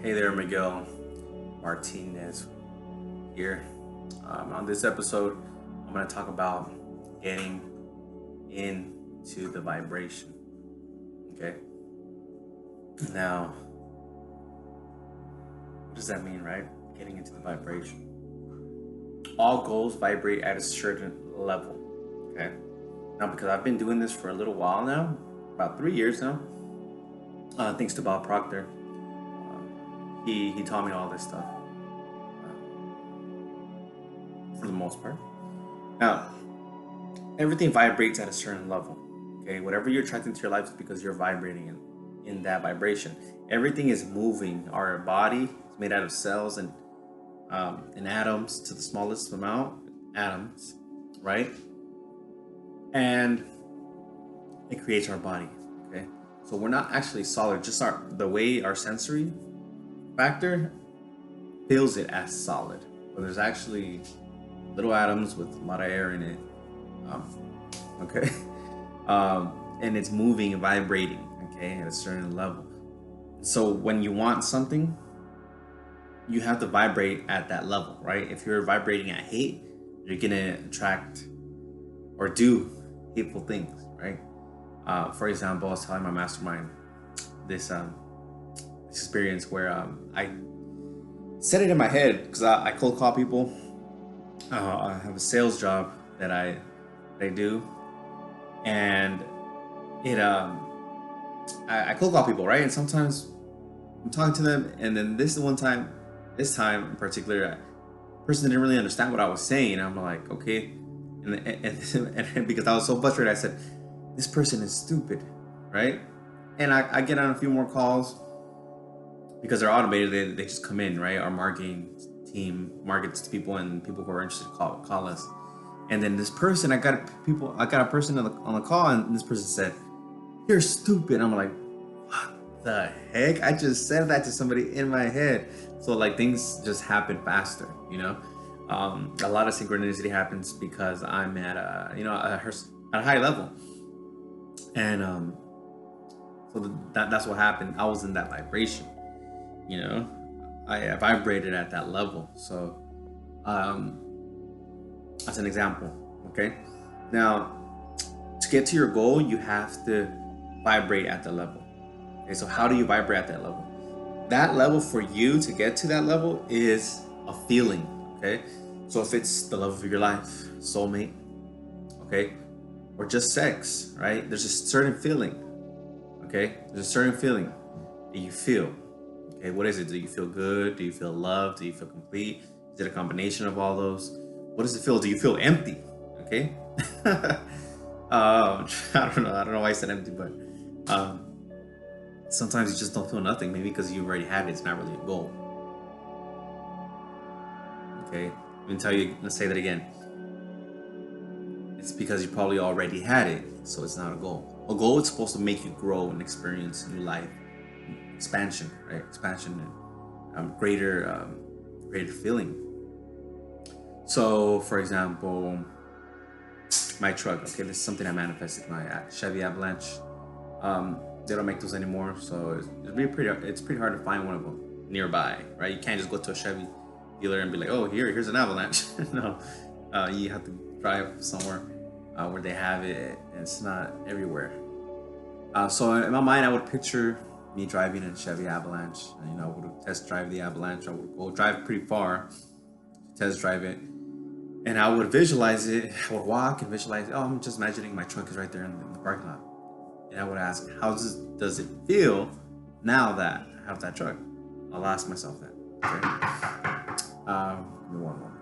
Hey there, Miguel Martinez here. On this episode, I'm going to talk about getting into the vibration. Okay. Now, what does that mean, right? Getting into the vibration. All goals vibrate at a certain level. Okay. Now, because I've been doing this for a little while now, about 3 years now, thanks to Bob Proctor. He taught me all this stuff for the most part. Now, everything vibrates at a certain level. Okay, whatever you're attracting to your life is because you're vibrating in that vibration. Everything is moving. Our body is made out of cells and atoms to the smallest amount, atoms, right? And it creates our body. Okay, so we're not actually solid. Just the way our sensory factor feels it as solid, but there's actually little atoms with a lot of air in it. Okay, and it's moving and vibrating. Okay, at a certain level. So when you want something, you have to vibrate at that level, right? If you're vibrating at hate, you're gonna attract or do hateful things, right? For example, I was telling my mastermind this experience where I set it in my head because I cold call people. I have a sales job that I do, and it I cold call people, right? And sometimes I'm talking to them, and then this time in particular, the person didn't really understand what I was saying. I'm like, okay, and because I was so frustrated, I said, this person is stupid, right? And I get on a few more calls because they're automated. They just come in, right? Our marketing team markets to people, and people who are interested call us. And then this person, I got a person on the call, and this person said, "You're stupid." I'm like, what the heck? I just said that to somebody in my head. So like things just happen faster, you know. A lot of synchronicity happens because I'm at a high level, and so that's what happened. I was in that vibration, you know. I vibrated at that level. So as an example, okay. Now, to get to your goal, you have to vibrate at the level. Okay, so how do you vibrate at that level? That level for you to get to that level is a feeling. Okay, so if it's the love of your life, soulmate, okay, or just sex, right? There's a certain feeling. Okay, there's a certain feeling that you feel. Okay, what is it? Do you feel good? Do you feel loved? Do you feel complete? Is it a combination of all those? What does it feel? Do you feel empty? Okay. I don't know. I don't know why I said empty, but sometimes you just don't feel nothing. Maybe because you already had it. It's not really a goal. Okay. Let's say that again. It's because you probably already had it, so it's not a goal. A goal is supposed to make you grow and experience new life, expansion, right? Expansion and greater feeling. So, for example, my truck. Okay, this is something I manifested. My Chevy Avalanche. They don't make those anymore, so it's pretty hard to find one of them nearby, right? You can't just go to a Chevy dealer and be like, oh, here's an Avalanche. No, you have to drive somewhere where they have it, and it's not everywhere. So in my mind, I would picture me driving a Chevy Avalanche. You know, I would test drive the Avalanche. I would go drive pretty far to test drive it, and I would visualize it. I would walk and visualize. Oh, I'm just imagining my truck is right there in the parking lot, and I would ask, how does it feel now that I have that truck? I'll ask myself that. Okay. Give me one moment.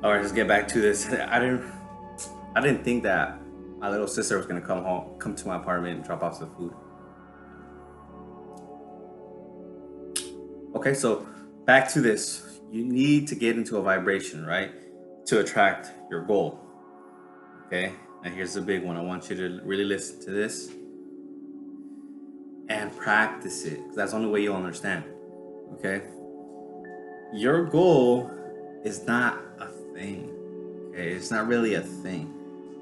All right, let's get back to this. I didn't think that my little sister was gonna come to my apartment and drop off the food. Okay, so back to this. You need to get into a vibration, right, to attract your goal. Okay, now here's the big one. I want you to really listen to this and practice it, because that's the only way you'll understand. Okay, your goal is not a thing. Okay, it's not really a thing.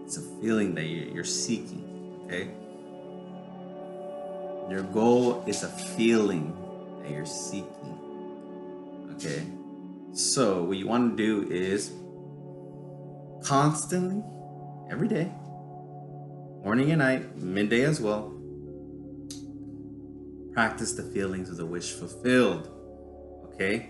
It's a feeling that you're seeking. Okay, Your goal is a feeling that you're seeking. Okay. So what you want to do is constantly, every day, morning and night, midday as well, practice the feelings of the wish fulfilled. Okay?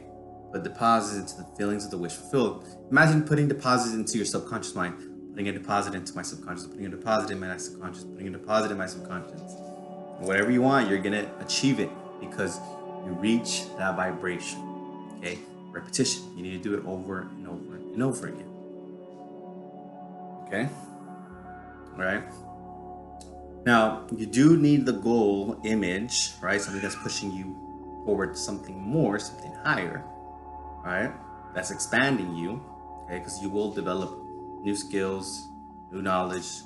Put deposits into the feelings of the wish fulfilled. Imagine putting deposits into your subconscious mind, putting a deposit into my subconscious, putting a deposit in my subconscious, putting a deposit in my subconscious. And whatever you want, you're gonna achieve it because you reach that vibration. Okay? Repetition. You need to do it over and over and over again. Okay? Alright? Now, you do need the goal image, right? Something that's pushing you forward to something more, something higher, right? That's expanding you, okay? Because you will develop new skills, new knowledge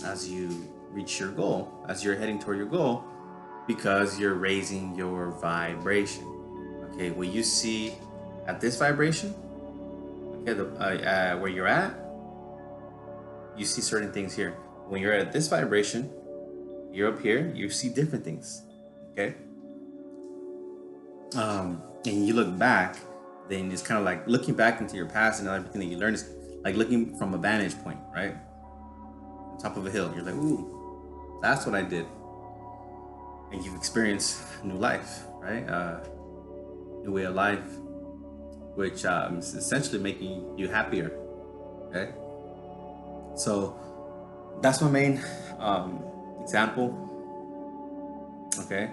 as you reach your goal, as you're heading toward your goal, because you're raising your vibration. Okay, what you see at this vibration, okay, where you're at, you see certain things here. When you're at this vibration, you're up here, you see different things, okay? And you look back, then it's kind of like looking back into your past and everything that you learned is like looking from a vantage point, right? On top of a hill, you're like, ooh, that's what I did. And you've experienced a new life, right? New way of life, which is essentially making you happier, okay? So that's my main example, okay?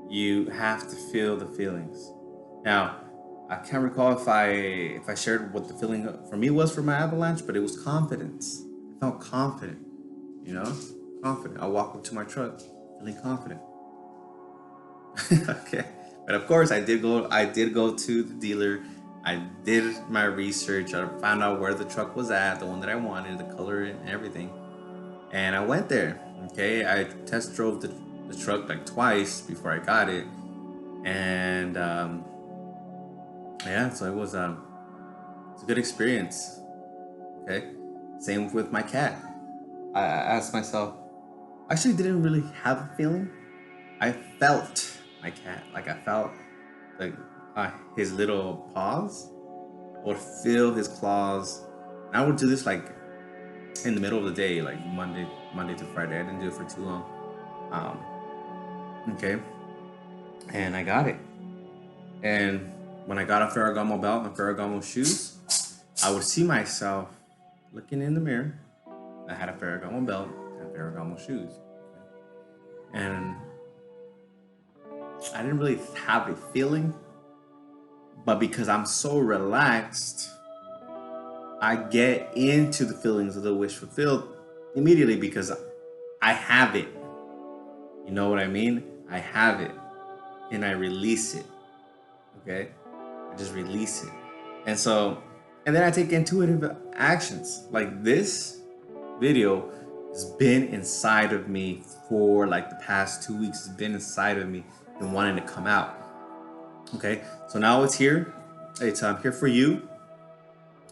You have to feel the feelings. Now, I can't recall if I shared what the feeling for me was for my avalanche, but it was confidence. I felt confident, confident. I walked up to my truck feeling confident. Okay, but of course I did go to the dealer. I did my research. I found out where the truck was at, the one that I wanted, the color and everything. And I went there. Okay, I test drove the truck like twice before I got it, and yeah, so it's a good experience. Okay, same with my cat. I asked myself, I actually didn't really have a feeling. I felt my cat, like I felt like his little paws. I would feel his claws. And I would do this like in the middle of the day, like Monday to Friday. I didn't do it for too long. Okay, and I got it. And when I got a Ferragamo belt and Ferragamo shoes, I would see myself looking in the mirror. I had a Ferragamo belt and Ferragamo shoes, and I didn't really have a feeling, but because I'm so relaxed, I get into the feelings of the wish fulfilled immediately because I have it. You know what I mean? I have it, and I release it. Okay, I just release it, and then I take intuitive actions. Like this video has been inside of me for like the past 2 weeks. It's been inside of me and wanting to come out. Okay, so now it's here. It's here for you.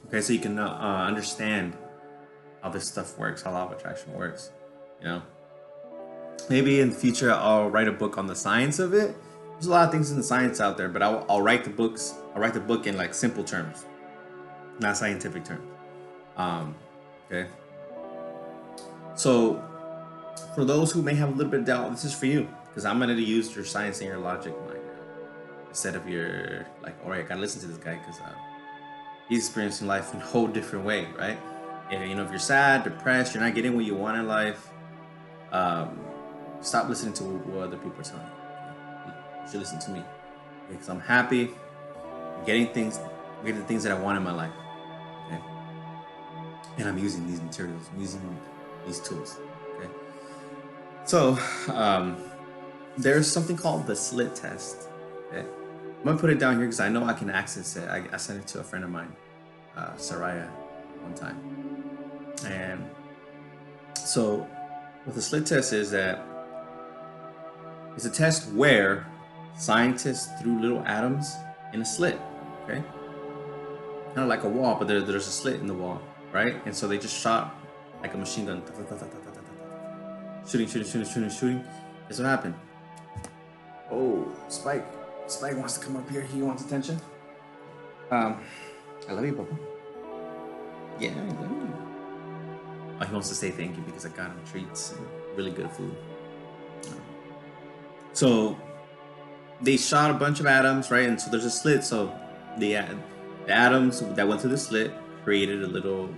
Okay, so you can understand how this stuff works, how law of attraction works. Maybe in the future I'll write a book on the science of it. There's a lot of things in the science out there, but I'll write the books. I'll write the book in like simple terms, not scientific terms. Okay. So for those who may have a little bit of doubt, this is for you because I'm gonna use your science and your logic mind instead of your like, all right, I gotta listen to this guy because he's experiencing life in a whole different way, right? And if you're sad, depressed, you're not getting what you want in life, stop listening to what other people are telling you. You should listen to me because I'm happy, getting the things that I want in my life. Okay, and I'm using these materials, I'm using these tools. Okay, so there's something called the Slit Test. Okay, I'm gonna put it down here because I know I can access it. I sent it to a friend of mine, Saraya, one time, and so what the Slit Test is that it's a test where scientists threw little atoms in a slit, okay? Kind of like a wall, but there's a slit in the wall, right? And so they just shot like a machine gun, shooting, Guess what happened? Oh, Spike. Spike wants to come up here. He wants attention. I love you, Papa. Yeah, I love you. Oh, he wants to say thank you because I got him treats and really good food. So they shot a bunch of atoms, right? And so there's a slit. So the atoms that went through the slit created a little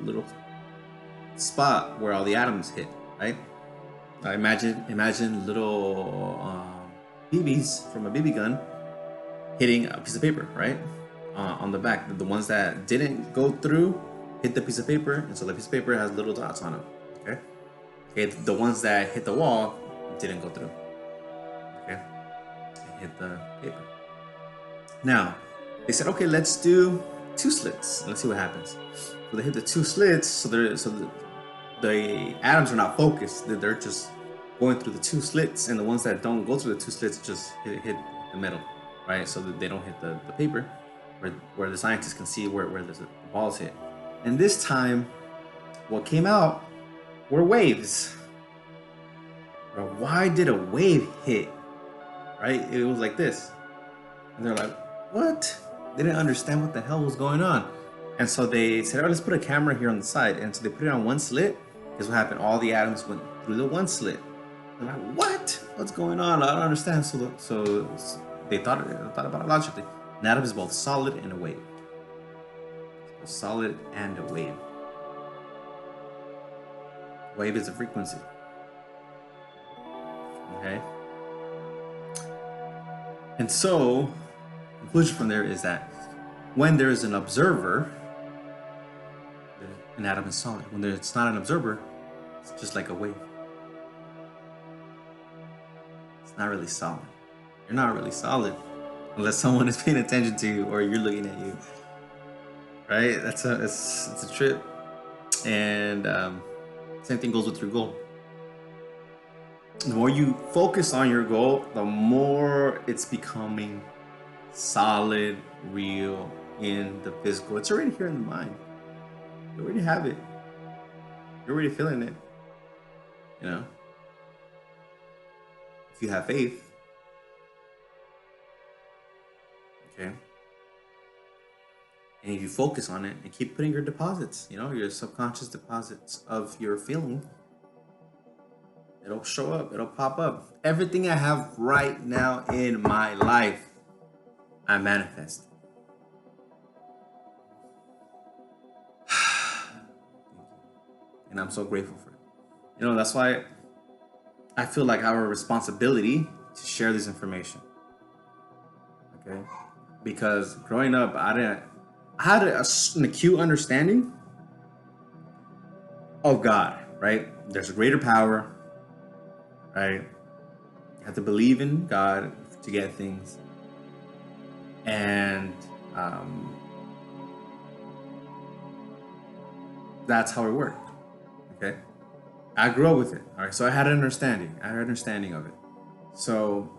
spot where all the atoms hit, right? Imagine little BBs from a BB gun hitting a piece of paper, right? On the back, the ones that didn't go through hit the piece of paper, and so the piece of paper has little dots on it. Okay. Okay. The ones that hit the wall didn't go through. Okay. It hit the paper. Now they said, okay, let's do 2 slits. Let's see what happens. So they hit the 2 slits. So the atoms are not focused. They're just going through the 2 slits, and the ones that don't go through the 2 slits just hit the middle, right? So that they don't hit the paper, where the scientists can see where the balls hit. And this time, what came out were waves. Bro, why did a wave hit? Right? It was like this. And they're like, what? They didn't understand what the hell was going on. And so they said, oh, let's put a camera here on the side. And so they put it on one slit. Guess what happened? All the atoms went through the one slit. They're like, what? What's going on? I don't understand. So they thought about it logically. An atom is both solid and a wave. A solid and a wave. Wave is a frequency. Okay? And so, conclusion from there is that when there is an observer, an atom is solid. When it's not an observer, it's just like a wave. It's not really solid. You're not really solid unless someone is paying attention to you or you're looking at you. Right? It's a trip. And same thing goes with your goal. The more you focus on your goal, the more it's becoming solid, real in the physical. It's already here in the mind. You already have it. You're already feeling it. You know? If you have faith. Okay? And if you focus on it and keep putting your deposits, your subconscious deposits of your feeling, it'll show up. It'll pop up. Everything I have right now in my life, I manifest. And I'm so grateful for it. That's why I feel like I have a responsibility to share this information. Okay? Because growing up, I had an acute understanding of God, right? There's a greater power, right? You have to believe in God to get things. And that's how it worked. Okay? I grew up with it. All right. So I had an understanding. Of it. So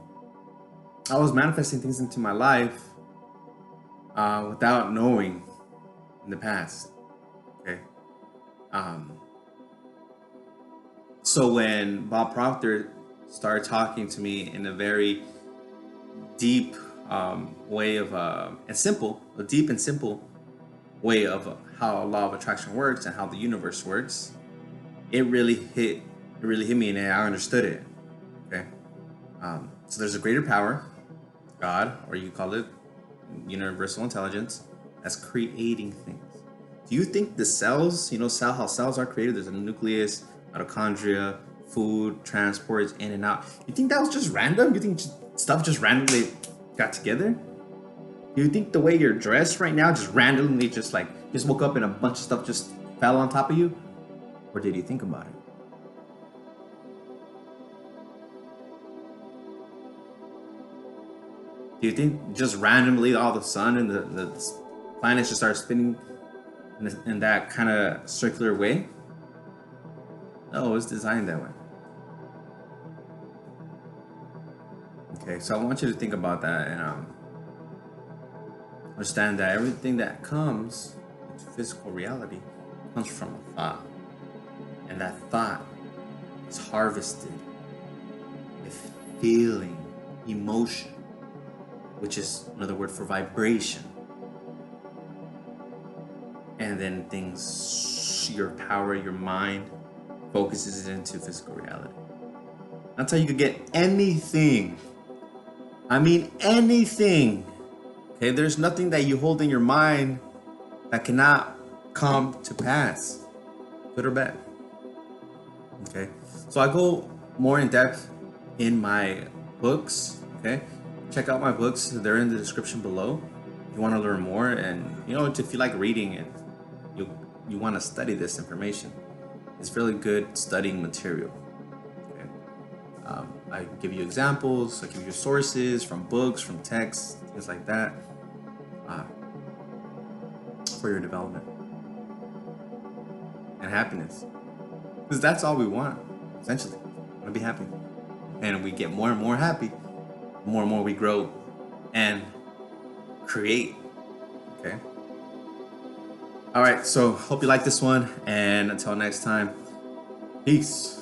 I was manifesting things into my life without knowing in the past. Okay. So when Bob Proctor started talking to me in a very deep way of a deep and simple way of how law of attraction works and how the universe works, it really hit me, and I understood it. Okay. So there's a greater power, God, or you call it universal intelligence, that's creating things. Do you think the cells, how cells are created? There's a nucleus, mitochondria, food transports in and out. You think that was just random? You think stuff just randomly got together? Do you think the way you're dressed right now just randomly just woke up and a bunch of stuff just fell on top of you? Or did you think about it? Do you think just randomly all the sun and the planets just start spinning in that kind of circular way? No, it's designed that way. Okay, so I want you to think about that and understand that everything that comes into physical reality comes from a thought. And that thought is harvested with feeling, emotion, which is another word for vibration. And then things, your power, your mind focuses it into physical reality. That's how you could get anything. I mean, anything. Okay, there's nothing that you hold in your mind that cannot come to pass, good or bad. Okay, so I go more in depth in my books. Okay, check out my books, they're in the description below. If you want to learn more, and if you like reading and you want to study this information, it's really good studying material. Okay, I give you examples, I give you sources from books, from texts, things like that, for your development and happiness. Because that's all we want, essentially. We want to be happy. And we get more and more happy, the more and more we grow and create. Okay? All right, so hope you like this one. And until next time, peace.